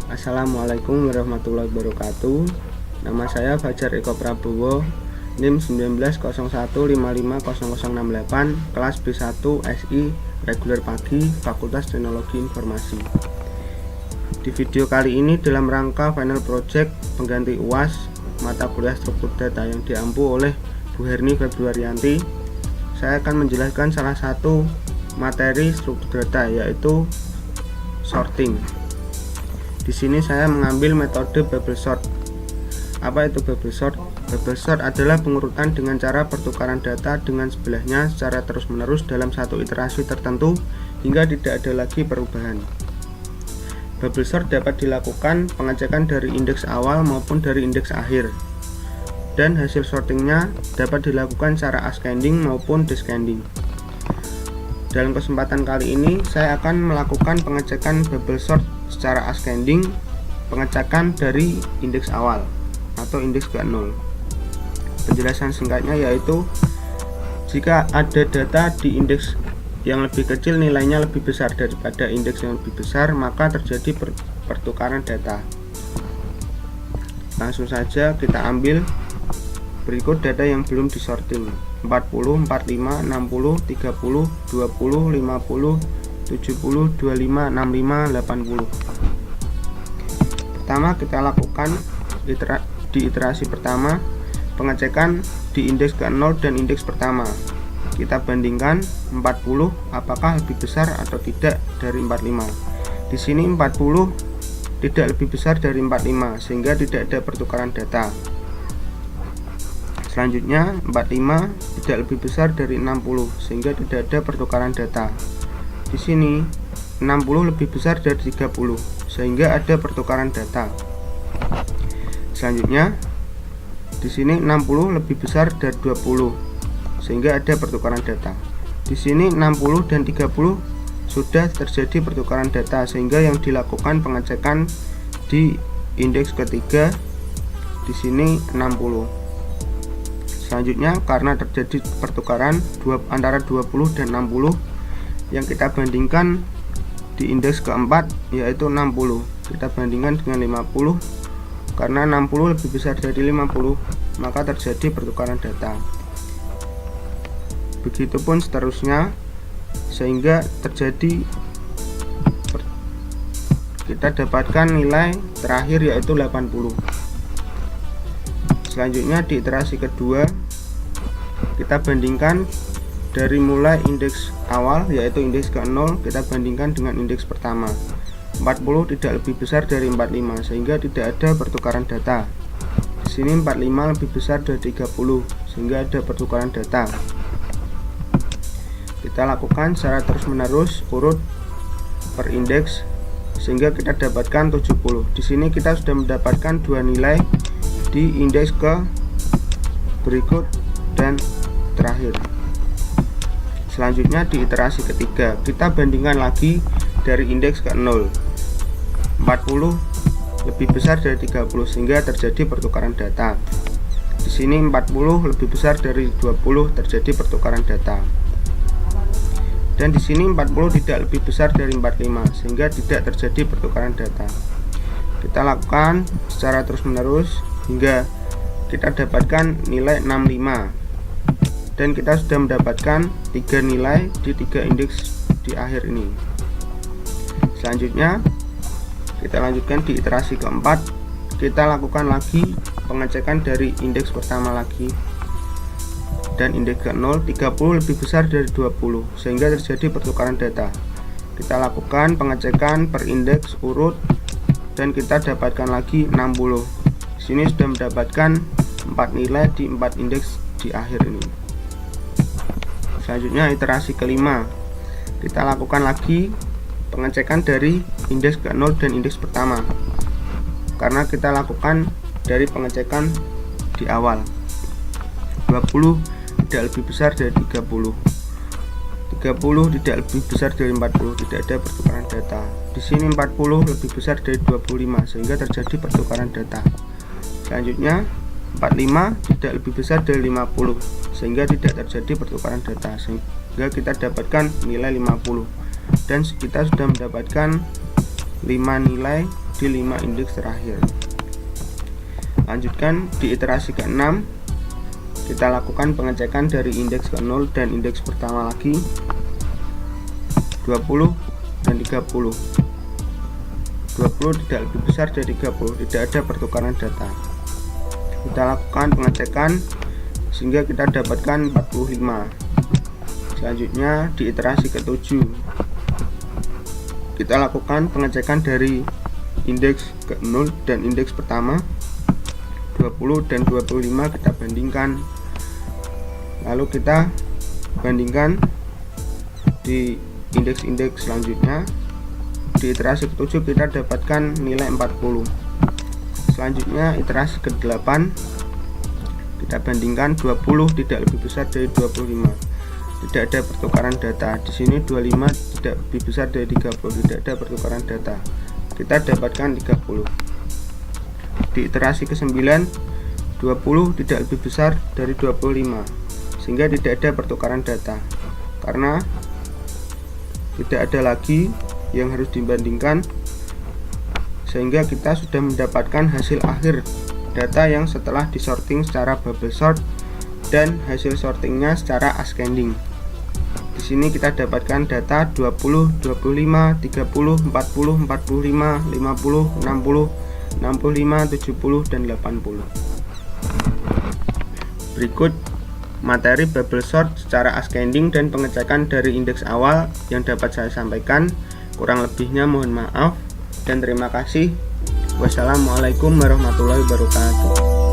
Assalamualaikum warahmatullahi wabarakatuh. Nama saya Fajar Eko Prabowo, NIM 1901550068, kelas B1 SI reguler pagi, Fakultas Teknologi Informasi. Di video kali ini dalam rangka final project pengganti UAS mata kuliah struktur data yang diampu oleh Bu Herni Februarianti, saya akan menjelaskan salah satu materi struktur data, yaitu sorting. Di sini saya mengambil metode bubble sort. Apa itu bubble sort? Bubble sort adalah pengurutan dengan cara pertukaran data dengan sebelahnya secara terus-menerus dalam satu iterasi tertentu hingga tidak ada lagi perubahan. Bubble sort dapat dilakukan pengecekan dari indeks awal maupun dari indeks akhir. Dan hasil sortingnya dapat dilakukan secara ascending maupun descending. Dalam kesempatan kali ini saya akan melakukan pengecekan bubble sort secara ascending, pengecekan dari indeks awal atau indeks ke-0. Penjelasan singkatnya yaitu, jika ada data di indeks yang lebih kecil nilainya lebih besar daripada indeks yang lebih besar, maka terjadi pertukaran data. Langsung saja kita ambil berikut data yang belum disorting: 40, 45, 60, 30, 20, 50, 70, 25, 65, 80. Pertama kita lakukan di iterasi pertama pengecekan di indeks ke-0 dan indeks pertama. Kita bandingkan 40 apakah lebih besar atau tidak dari 45. Di sini 40 tidak lebih besar dari 45 sehingga tidak ada pertukaran data. Selanjutnya 45 tidak lebih besar dari 60 sehingga tidak ada pertukaran data. Di sini 60 lebih besar dari 30 sehingga ada pertukaran data. Selanjutnya di sini 60 lebih besar dari 20 sehingga ada pertukaran data. Di sini 60 dan 30 sudah terjadi pertukaran data sehingga yang dilakukan pengecekan di indeks ketiga di sini 60. Selanjutnya karena terjadi pertukaran antara 20 dan 60, yang kita bandingkan di indeks keempat yaitu 60. Kita bandingkan dengan 50, karena 60 lebih besar dari 50 maka terjadi pertukaran data. Begitupun seterusnya sehingga terjadi kita dapatkan nilai terakhir yaitu 80. Selanjutnya di iterasi kedua kita bandingkan dari mulai indeks awal yaitu indeks ke-0, kita bandingkan dengan indeks pertama. 40 tidak lebih besar dari 45 sehingga tidak ada pertukaran data. Di sini 45 lebih besar dari 30 sehingga ada pertukaran data. Kita lakukan secara terus-menerus urut per indeks sehingga kita dapatkan 70. Di sini kita sudah mendapatkan dua nilai di indeks ke berikut dan terakhir. Selanjutnya di iterasi ketiga kita bandingkan lagi dari indeks ke-0. 40 lebih besar dari 30 sehingga terjadi pertukaran data. Di sini 40 lebih besar dari 20 terjadi pertukaran data. Dan di sini 40 tidak lebih besar dari 45 sehingga tidak terjadi pertukaran data. Kita lakukan secara terus-menerus hingga kita dapatkan nilai 65. Dan kita sudah mendapatkan 3 nilai di 3 indeks di akhir ini. Selanjutnya kita lanjutkan di iterasi keempat. Kita lakukan lagi pengecekan dari indeks pertama lagi dan indeks ke-0. 30 lebih besar dari 20 sehingga terjadi pertukaran data. Kita lakukan pengecekan per indeks urut dan kita dapatkan lagi 60. Di sini sudah mendapatkan 4 nilai di 4 indeks di akhir ini. Selanjutnya iterasi kelima kita lakukan lagi pengecekan dari indeks ke-0 dan indeks pertama, karena kita lakukan dari pengecekan di awal. 20 tidak lebih besar dari 30. 30 30 tidak lebih besar dari 40, tidak ada pertukaran data. Di sini 40 lebih besar dari 25 sehingga terjadi pertukaran data. Selanjutnya 45 tidak lebih besar dari 50 sehingga tidak terjadi pertukaran data, sehingga kita dapatkan nilai 50. Dan kita sudah mendapatkan 5 nilai di 5 indeks terakhir. Lanjutkan di iterasi ke-6, kita lakukan pengecekan dari indeks ke-0 dan indeks pertama lagi, 20 dan 30. 20 tidak lebih besar dari 30, tidak ada pertukaran data. Kita lakukan pengecekan sehingga kita dapatkan 45. Selanjutnya di iterasi ke-7, kita lakukan pengecekan dari indeks ke-0 dan indeks pertama, 20 dan 25 kita bandingkan. Lalu kita bandingkan di indeks-indeks selanjutnya. Di iterasi ke-7 kita dapatkan nilai 40. Selanjutnya iterasi ke-8, kita bandingkan 20 tidak lebih besar dari 25. Tidak ada pertukaran data. Di sini 25 tidak lebih besar dari 30, tidak ada pertukaran data. Kita dapatkan 30. Di iterasi ke-9, 20 tidak lebih besar dari 25 sehingga tidak ada pertukaran data karena tidak ada lagi yang harus dibandingkan, sehingga kita sudah mendapatkan hasil akhir data yang setelah disorting secara bubble sort dan hasil sortingnya secara ascending. Di sini kita dapatkan data 20, 25, 30, 40, 45, 50, 60, 65, 70, dan 80. Berikut materi bubble sort secara ascending dan pengecekan dari indeks awal yang dapat saya sampaikan. Kurang lebihnya mohon maaf dan terima kasih. Wassalamualaikum warahmatullahi wabarakatuh.